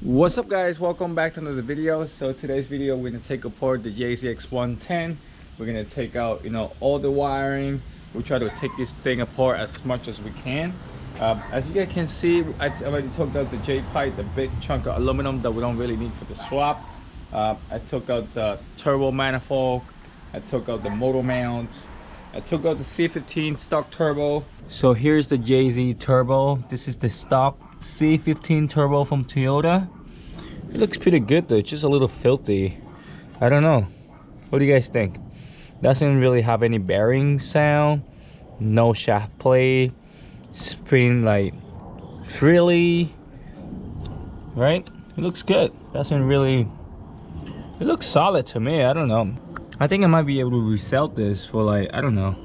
What's up guys, welcome back to another video. So today's video we're going to take apart the Jzx110. We're going to take out all the wiring. We try to take this thing apart as much as we can. As you guys can see, I already took out the J pipe, the big chunk of aluminum that we don't really need for the swap. I took out the turbo manifold, I took out the motor mount, I took out the C15 stock turbo. So here's the JZ turbo. This is the stock C15 turbo from Toyota. It looks pretty good though, it's just a little filthy. I don't know, what do you guys think? Doesn't really have any bearing sound, no shaft play, spin like freely, right? It looks good. Doesn't really, it looks solid to me. I don't know, I think I might be able to resell this for like, I don't know,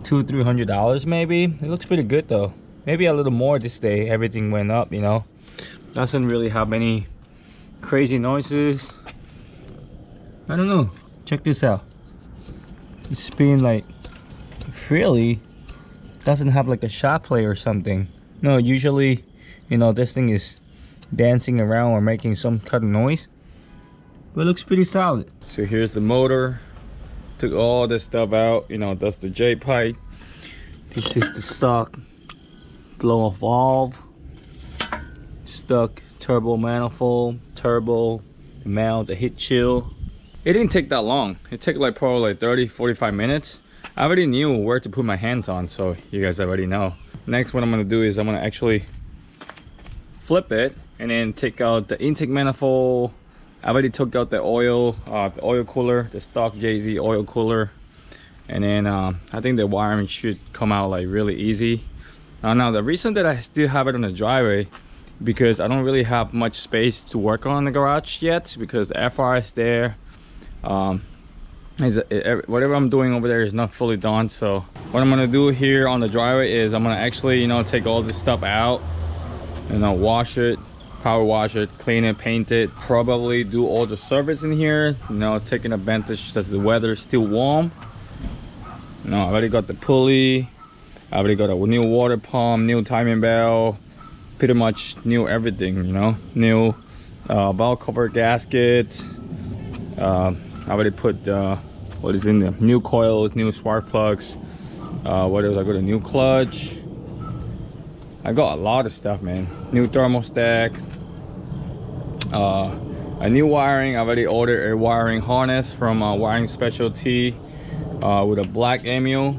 $200-300 maybe. It looks pretty good though. Maybe a little more this day, everything went up, doesn't really have any crazy noises. I don't know, check this out. It's spinning like freely, doesn't have like a shot play or something. No, usually this thing is dancing around or making some kind of noise, but it looks pretty solid. So here's the motor. Took all this stuff out, that's the J pipe. This is the stock blow off valve, stuck turbo manifold, turbo mount, the heat shield. It didn't take that long. It took like probably like 30-45 minutes. I already knew where to put my hands on, so you guys already know. Next, what I'm gonna do is I'm gonna actually flip it and then take out the intake manifold. I already took out the oil cooler, the stock JZ oil cooler, and then I think the wiring should come out like really easy. Now the reason that I still have it on the driveway, because I don't really have much space to work on in the garage yet, because the FR is there. Whatever I'm doing over there is not fully done. So what I'm gonna do here on the driveway is I'm gonna actually take all this stuff out and I'll wash it, power wash it, clean it, paint it, probably do all the service in here, taking advantage that the weather is still warm. I already got the pulley, I already got a new water pump, new timing bell, pretty much new everything, new valve cover gasket. I already put what is in there, new coils, new spark plugs. What else? I got a new clutch. I got a lot of stuff, man. New thermostat, a new wiring. I already ordered a wiring harness from Wiring Specialty with a black emu.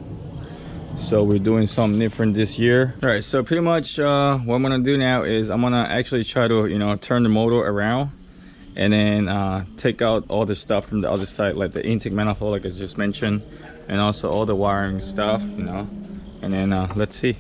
So we're doing something different this year. All right, so pretty much what I'm gonna do now is I'm gonna actually try to turn the motor around and then take out all the stuff from the other side, like the intake manifold like I just mentioned, and also all the wiring stuff, and then let's see.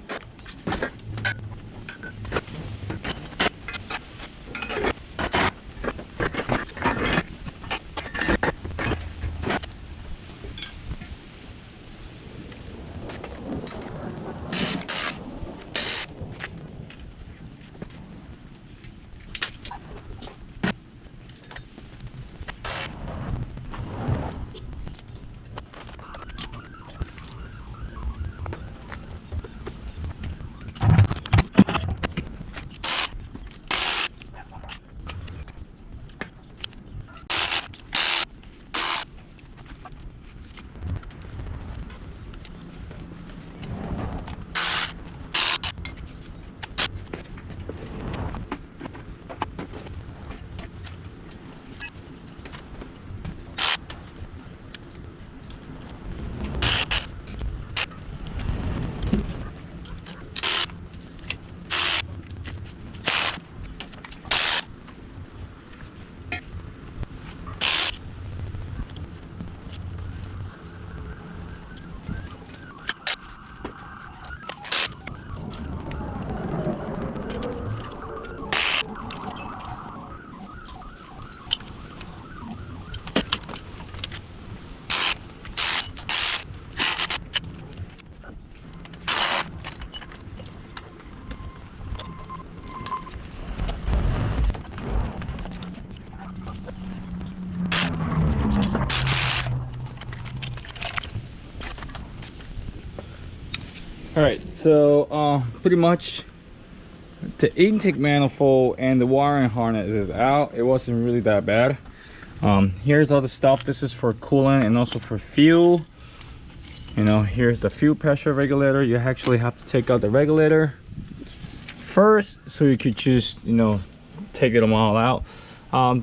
All right, so pretty much The intake manifold and the wiring harness is out. It wasn't really that bad. Here's all the stuff. This is for coolant and also for fuel. You know, here's the fuel pressure regulator. You actually have to take out the regulator first so you could just, you know, take them all out.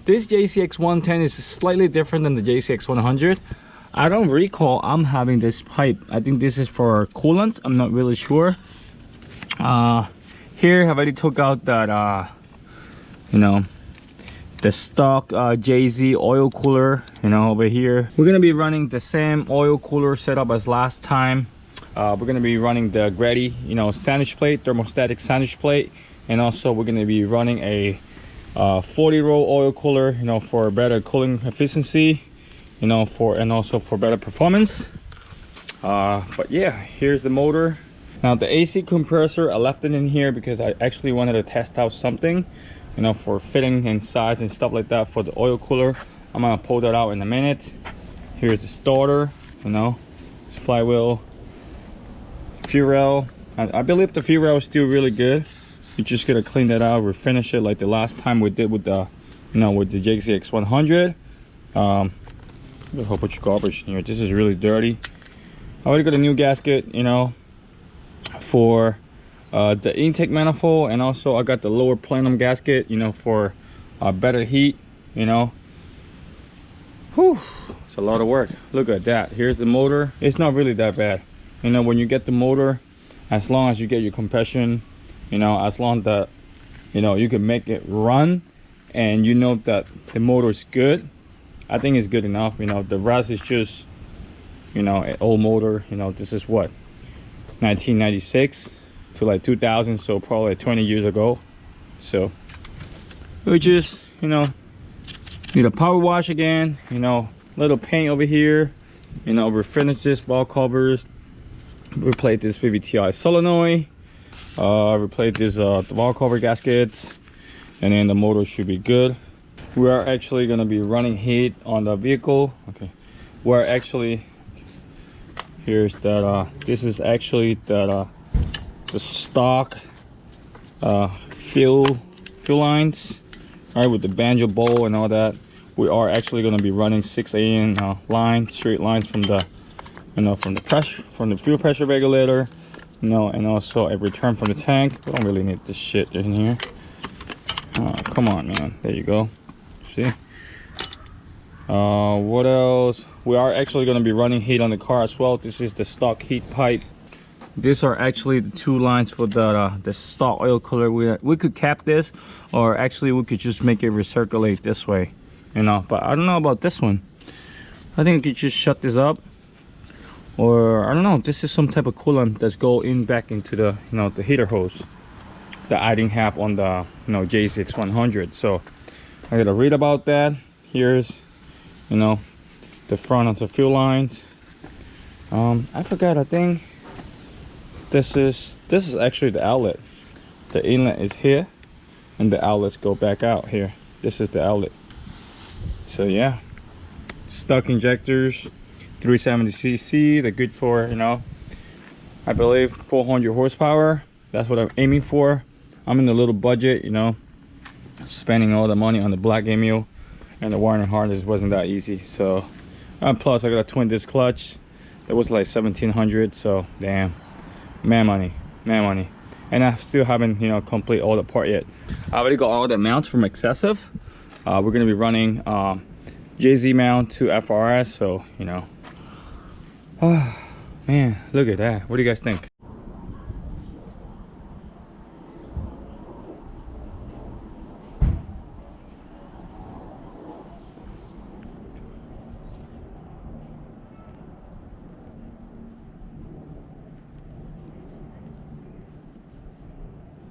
This Jzx110 is slightly different than the Jzx100. I don't recall I'm having this pipe. I think this is for coolant. I'm not really sure. Here I've already took out that you know, the stock JZ oil cooler. You know, over here we're gonna be running the same oil cooler setup as last time. We're gonna be running the Grady, you know, sandwich plate, thermostatic sandwich plate, and also we're gonna be running a 40-row oil cooler, you know, for better cooling efficiency, you know, and also for better performance. But yeah, here's the motor. Now the AC compressor, I left it in here because I actually wanted to test out something, you know, for fitting and size and stuff like that for the oil cooler. I'm gonna pull that out in a minute. Here's the starter, you know, flywheel, fuel rail. I believe the fuel rail is still really good. You just gotta clean that out, refinish it like the last time we did with the, you know, with the Jzx100. There's a whole bunch of garbage in here. This is really dirty. I already got a new gasket, you know, for the intake manifold, and also I got the lower plenum gasket, you know, for better heat, you know. Whew, it's a lot of work. Look at that. Here's the motor. It's not really that bad, you know. When you get the motor, as long as you get your compression, you know, as long that, you know, you can make it run and you know that the motor is good, I think it's good enough. You know, the rest is just, you know, an old motor. You know, this is what, 1996 to like 2000, so probably like 20 years ago. So we just, you know, need a power wash again, you know, little paint over here, you know, refinish this valve covers, replace this VVTi solenoid, replace this the valve cover gaskets, and then the motor should be good. We are actually going to be running heat on the vehicle. Okay, we're actually, here's that this is actually that the stock fuel lines, right, with the banjo bowl and all that. We are actually going to be running 6 AN lines, straight lines from the, you know, from the fuel pressure regulator, you know, and also a return from the tank. We don't really need this shit in here. Come on, man. There you go. See. What else? We are actually going to be running heat on the car as well. This is the stock heat pipe. These are actually the two lines for the stock oil cooler. We could cap this, or actually we could just make it recirculate this way, you know. But I don't know about this one. I think we could just shut this up, or I don't know. This is some type of coolant that's go in back into the, you know, the heater hose that I didn't have on the, you know, Jzx100. So I gotta read about that. Here's, you know, the front of the fuel lines. I forgot. I think this is actually the outlet. The inlet is here and the outlets go back out here. This is the outlet. So yeah, stock injectors, 370cc. They're good for, you know, I believe 400 horsepower. That's what I'm aiming for. I'm in a little budget, you know, spending all the money on the black emu, and the wiring harness wasn't that easy. So plus I got a twin disc clutch that was like 1700. So damn, man money. And I still haven't, you know, complete all the part yet. I already got all the mounts from Excessive. We're gonna be running JZ mount to FRs. So, you know, oh man, look at that. What do you guys think?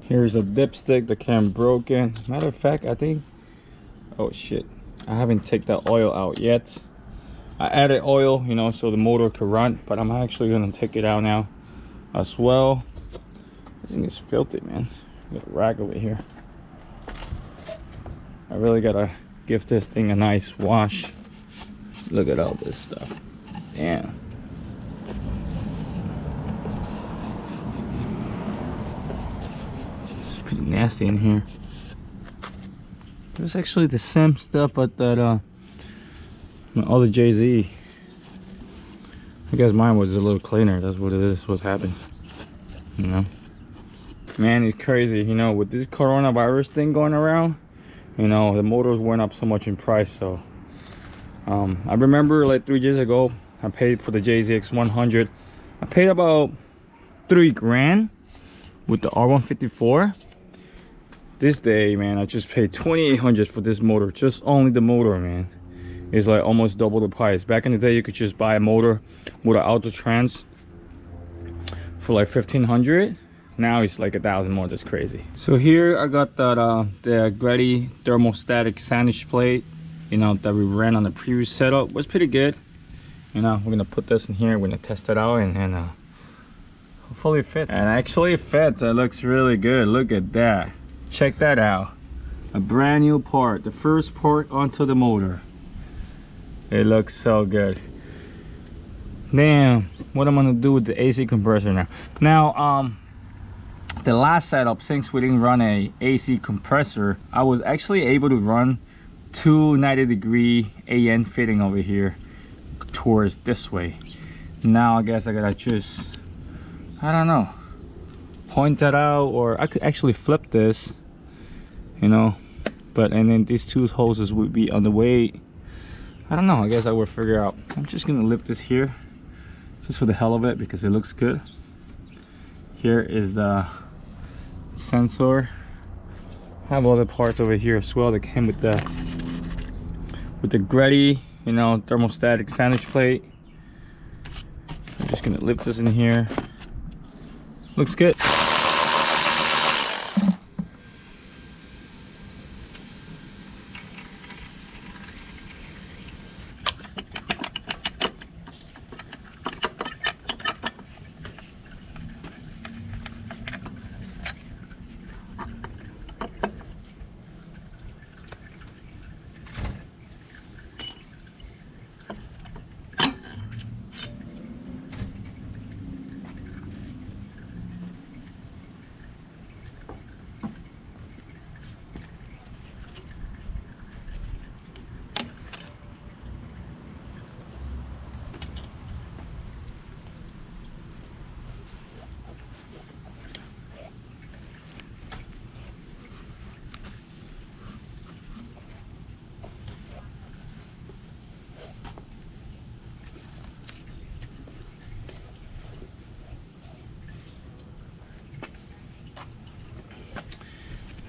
Here's a dipstick that came broken. Matter of fact, I think, oh shit, I haven't taken that oil out yet. I added oil, you know, so the motor could run, but I'm actually gonna take it out now as well. This thing is filthy, man. Got a rag over here. I really gotta give this thing a nice wash. Look at all this stuff. Damn. pretty nasty in here. It's actually the same stuff at that my other JZ. I guess mine was a little cleaner. That's what it is. What's happened, you know. Man, it's crazy, you know, with this coronavirus thing going around, you know, the motors went up so much in price. So I remember like 3 years ago I paid for the Jzx100. I paid about 3 grand with the R154. This day, man, I just paid 2,800 for this motor. Just only the motor, man. It's like almost double the price. Back in the day, you could just buy a motor with an auto trans for like 1,500. Now it's like 1,000 more. That's crazy. So here I got that the Gretty thermostatic sandwich plate, you know, that we ran on the previous setup. Was pretty good. You know, we're gonna put this in here. We're gonna test it out and hopefully it fits. And actually it fits. It looks really good. Look at that. Check that out. A brand new part. The first part onto the motor. It looks so good. Damn, what I'm gonna do with the AC compressor now. Now, the last setup, since we didn't run a AC compressor, I was actually able to run 2 90-degree AN fitting over here towards this way. Now I guess I gotta just, I don't know, point that out, or I could actually flip this, you know, but and then these 2 hoses would be on the way. I don't know, I guess I will figure out. I'm just gonna lift this here just for the hell of it because it looks good. Here is the sensor. I have other parts over here as well that came with the Gretty, you know, thermostatic sandwich plate. I'm just gonna lift this in here. Looks good.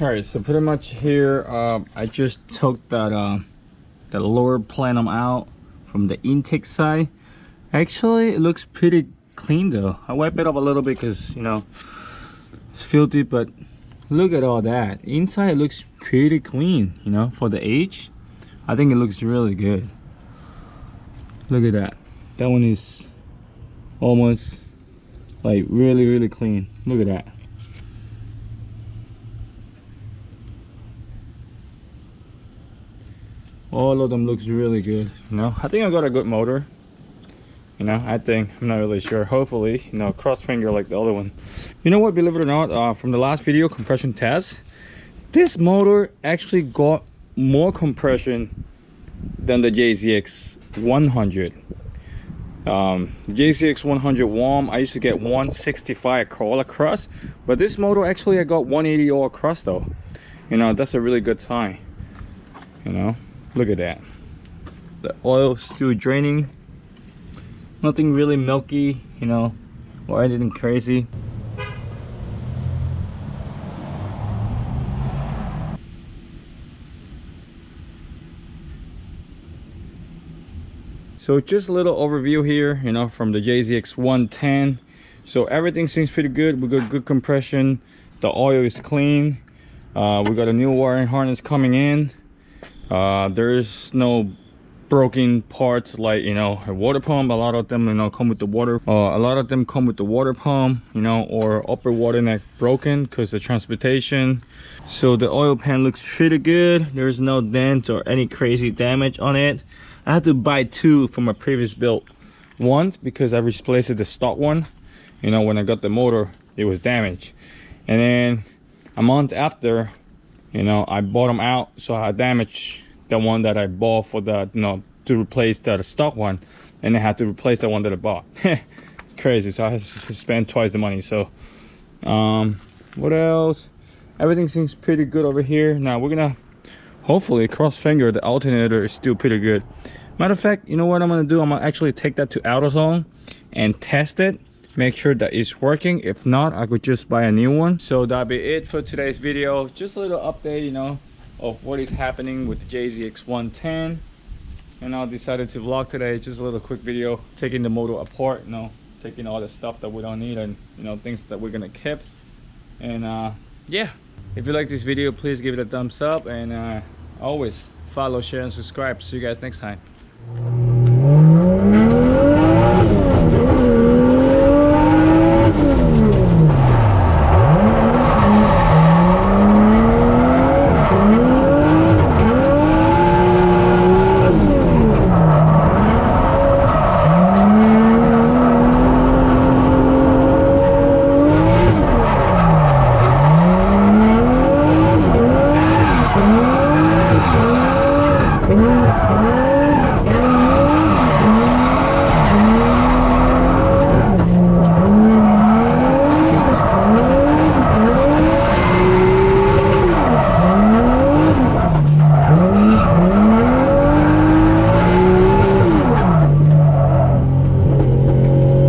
All right, so pretty much here I just took that the lower plenum out from the intake side. Actually, it looks pretty clean though. I wipe it up a little bit because, you know, it's filthy, but look at all that. Inside it looks pretty clean, you know, for the age. I think it looks really good. Look at that. That one is almost like really clean. Look at that. All of them looks really good, you know. I think I got a good motor, you know. I think, I'm not really sure. Hopefully, you know, cross finger like the other one. You know what, believe it or not, from the last video compression test, this motor actually got more compression than the Jzx100. Jzx100 warm, I used to get 165 all across, but this motor actually I got 180 all across though. You know, that's a really good sign, you know. Look at that. The oil still draining. Nothing really milky, you know, or anything crazy. So just a little overview here, you know, from the Jzx110. So everything seems pretty good. We got good compression. The oil is clean. We got a new wiring harness coming in. There's no broken parts like, you know, a water pump. A lot of them, you know, come with the water. A lot of them come with the water pump, you know, or upper water neck broken because of transportation. So the oil pan looks pretty good. There's no dent or any crazy damage on it. I had to buy 2 from a previous build. One because I replaced the stock one. You know, when I got the motor, it was damaged. And then a month after, you know, I bought them out, so I damaged the one that I bought for the, you know, to replace the stock one, and I had to replace the one that I bought. Crazy. So I had to spend twice the money. So what else? Everything seems pretty good over here. Now we're gonna hopefully cross finger the alternator is still pretty good. Matter of fact, you know what I'm gonna do? I'm gonna actually take that to AutoZone and test it, make sure that it's working. If not, I could just buy a new one. So that'll be it for today's video. Just a little update, you know, of what is happening with the Jzx110. And I decided to vlog today, just a little quick video, taking the motor apart, you know, taking all the stuff that we don't need, and you know, things that we're gonna keep. And yeah, if you like this video, please give it a thumbs up, and always follow, share, and subscribe. See you guys next time.